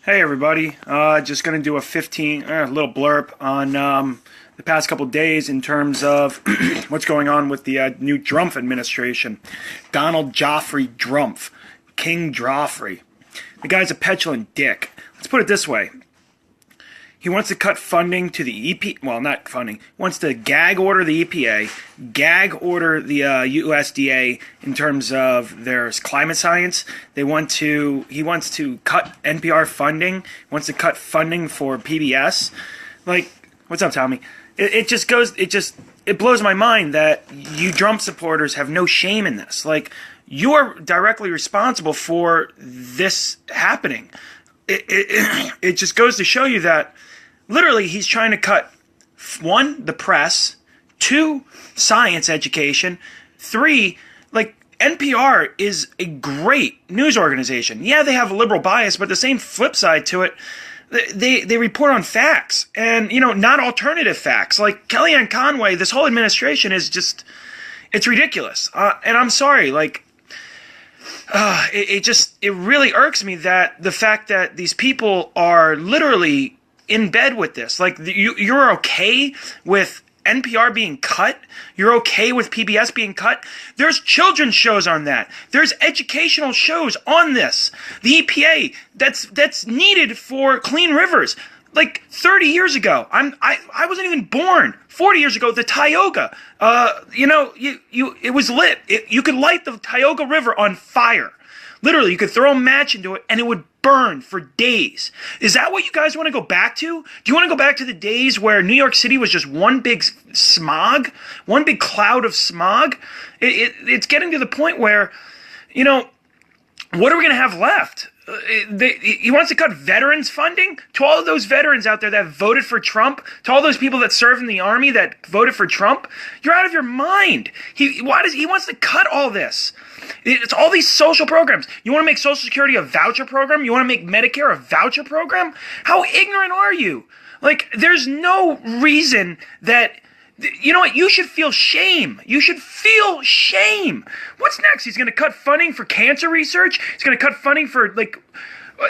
Hey everybody, just going to do a little blurb on the past couple days in terms of what's going on with the new Drumpf administration. Donald Joffrey Drumpf, King Joffrey. The guy's a petulant dick. Let's put it this way. He wants to cut funding to the EPA, well, not funding, wants to gag order the EPA, gag order the USDA in terms of their climate science. He wants to cut NPR funding, wants to cut funding for PBS. Like, what's up, Tommy? It blows my mind that you Drumpf supporters have no shame in this. Like, you are directly responsible for this happening. It just goes to show you that literally, he's trying to cut, 1, the press, 2, science education, 3, like, NPR is a great news organization. Yeah, they have a liberal bias, but the same flip side to it, they report on facts and, not alternative facts. Like, Kellyanne Conway, this whole administration is just, it's ridiculous. And I'm sorry, like, it really irks me that the fact that these people are literally in bed with this. Like, you're okay with NPR being cut? You're okay with PBS being cut? There's children's shows on that. There's educational shows on this. The EPA, that's needed for clean rivers. Like 30 years ago, I wasn't even born. 40 years ago, the Tioga, it was lit. You could light the Tioga River on fire. Literally, you could throw a match into it and it would burn for days. Is that what you guys want to go back to? Do you want to go back to the days where New York City was just one big smog, one big cloud of smog? It's getting to the point where, what are we going to have left? He wants to cut veterans funding to all of those veterans out there that voted for Trump, to all those people that served in the army that voted for Trump. You're out of your mind. He wants to cut all this. It's all these social programs. You want to make Social Security a voucher program? You want to make Medicare a voucher program? How ignorant are you? Like, there's no reason that... You know what? You should feel shame. You should feel shame. What's next? He's going to cut funding for cancer research. He's going to cut funding for, like,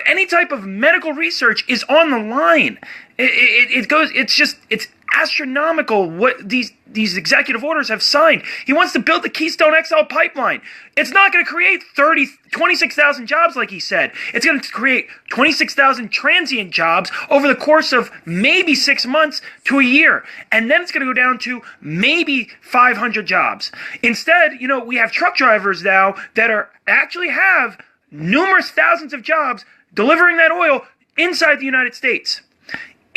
any type of medical research is on the line. It's astronomical what these executive orders have signed. He wants to build the Keystone XL pipeline. It's not going to create 26,000 jobs like he said. It's going to create 26,000 transient jobs over the course of maybe 6 months to a year. And then it's going to go down to maybe 500 jobs. Instead, we have truck drivers now that actually have numerous thousands of jobs delivering that oil inside the United States.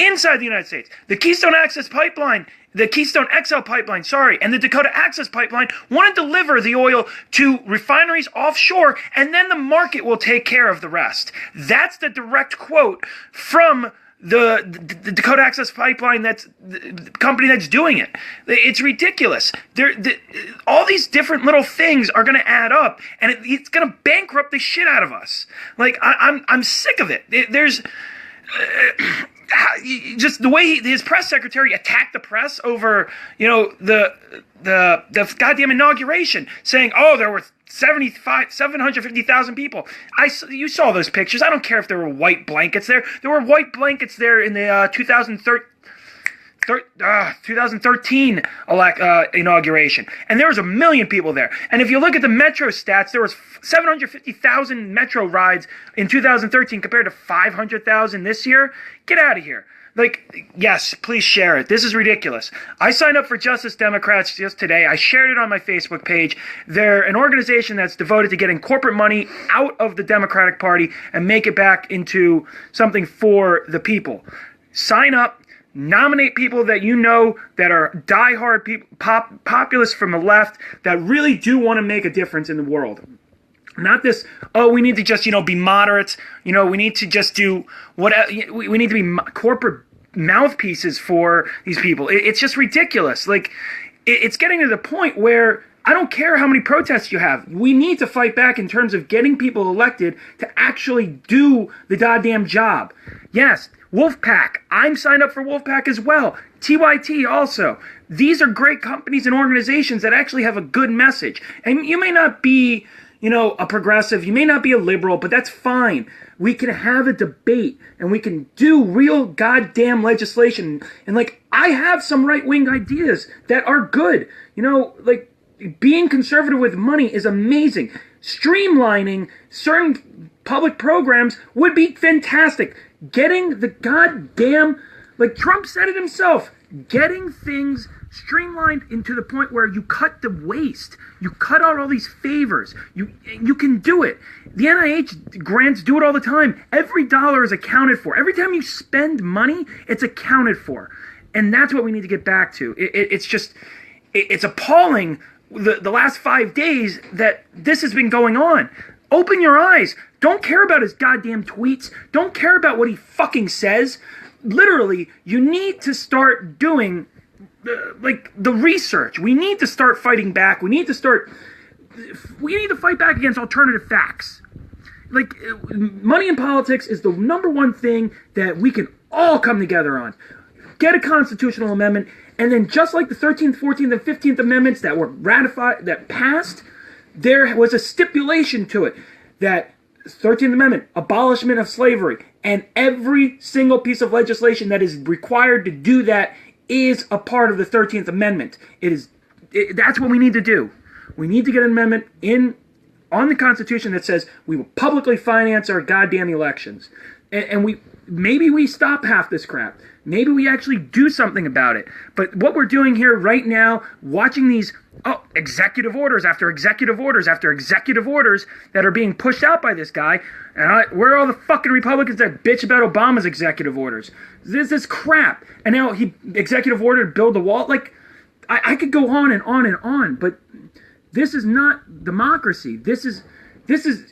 Inside the United States. The Keystone XL pipeline, and the Dakota Access Pipeline want to deliver the oil to refineries offshore, and then the market will take care of the rest. That's the direct quote from the Dakota Access Pipeline, that's the company that's doing it. It's ridiculous. All these different little things are going to add up, and it's going to bankrupt the shit out of us. Like, I'm sick of it. There's... just the way his press secretary attacked the press over, the goddamn inauguration, saying, "Oh, there were 750,000 people." You saw those pictures. I don't care if there were white blankets there. There were white blankets there in the 2013 inauguration, and there was 1 million people there. And if you look at the metro stats, there was 750,000 metro rides in 2013 compared to 500,000 this year. Get out of here. Like, yes, please share it. This is ridiculous. I signed up for Justice Democrats just today. I shared it on my Facebook page. They're an organization that's devoted to getting corporate money out of the Democratic Party and make it back into something for the people. Sign up. Nominate people that that are diehard populists from the left that really do want to make a difference in the world. Not this, we need to just, be moderates. We need to just do we need to be corporate mouthpieces for these people. It's just ridiculous. Like, it's getting to the point where I don't care how many protests you have. We need to fight back in terms of getting people elected to actually do the goddamn job. Yes, Wolfpack. I'm signed up for Wolfpack as well. TYT also. These are great companies and organizations that actually have a good message. And you may not be a progressive. You may not be a liberal, but that's fine. We can have a debate and we can do real goddamn legislation. And like, I have some right-wing ideas that are good. Like being conservative with money is amazing. Streamlining certain public programs would be fantastic. Getting the goddamn, like Trump said it himself, getting things streamlined into the point where you cut the waste. You cut out all these favors. You can do it. The NIH grants do it all the time. Every dollar is accounted for. Every time you spend money, it's accounted for. And that's what we need to get back to. It's appalling the last 5 days that this has been going on. Open your eyes. Don't care about his goddamn tweets. Don't care about what he fucking says. Literally, you need to start doing the research. We need to start fighting back. We need to fight back against alternative facts. Like, money in politics is the number one thing that we can all come together on. Get a constitutional amendment, and then just like the 13th, 14th, and 15th amendments that were ratified, that passed, there was a stipulation to it that 13th Amendment, abolishment of slavery, and every single piece of legislation that is required to do that is a part of the 13th Amendment. That's what we need to do. We need to get an amendment on the Constitution that says we will publicly finance our goddamn elections. And maybe we stop half this crap. Maybe we actually do something about it. But what we're doing here right now, watching these executive orders after executive orders after executive orders that are being pushed out by this guy, and where are all the fucking Republicans that bitch about Obama's executive orders? This is crap. And now he executive ordered build the wall. Like, I could go on and on and on, but this is not democracy. This is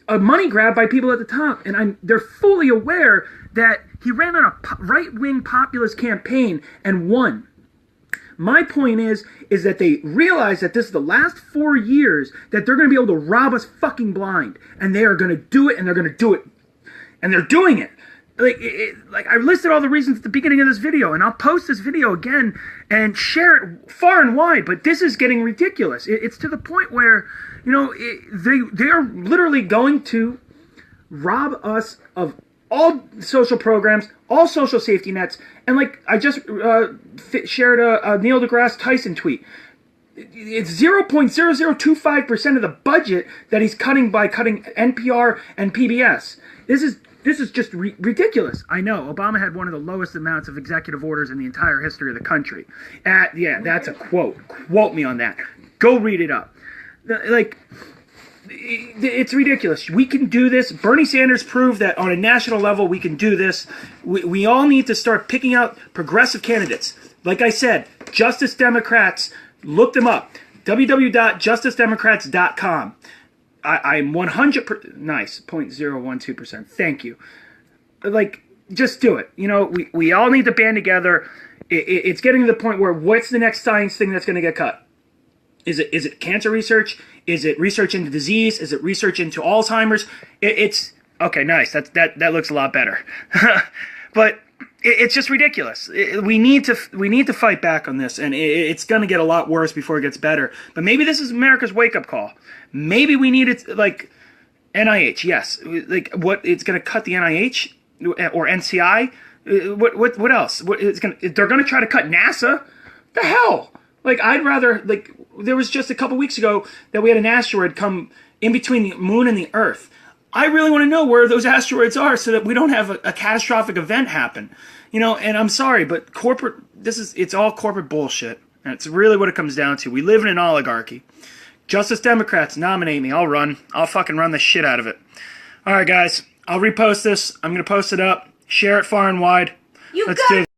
a money grab by people at the top, and they're fully aware that he ran on a right-wing populist campaign and won. My point is that they realize that this is the last 4 years that they're going to be able to rob us fucking blind, and they are going to do it, and they're going to do it, and they're doing it. Like I listed all the reasons at the beginning of this video, and I'll post this video again and share it far and wide. But this is getting ridiculous. It's to the point where they are literally going to rob us of all social programs, all social safety nets, and like I just shared a Neil deGrasse Tyson tweet. It's 0.0025% of the budget that he's cutting by cutting NPR and PBS. This is just ridiculous. I know Obama had one of the lowest amounts of executive orders in the entire history of the country. Yeah, that's a quote. Quote me on that. Go read it up. Like, it's ridiculous. We can do this. Bernie Sanders proved that on a national level we can do this. We all need to start picking out progressive candidates. Like I said, Justice Democrats, look them up. www.justicedemocrats.com. I'm 100%, nice, 0.012%. Thank you. Like, just do it. We all need to band together. It's getting to the point where what's the next science thing that's going to get cut? Is it cancer research? Is it research into disease? Is it research into Alzheimer's? It's okay. Nice. That looks a lot better. But it's just ridiculous. We need to fight back on this, and it's going to get a lot worse before it gets better. But maybe this is America's wake-up call. Maybe we need it, like NIH. Yes, like what it's going to cut the NIH or NCI. What else? They're going to try to cut NASA. The hell! Like, I'd rather, like, there was just a couple weeks ago that we had an asteroid come in between the moon and the Earth. I really want to know where those asteroids are so that we don't have a catastrophic event happen. And I'm sorry, but it's all corporate bullshit. And it's really what it comes down to. We live in an oligarchy. Justice Democrats, nominate me. I'll run. I'll fucking run the shit out of it. All right, guys. I'll repost this. I'm going to post it up. Share it far and wide. Let's do it.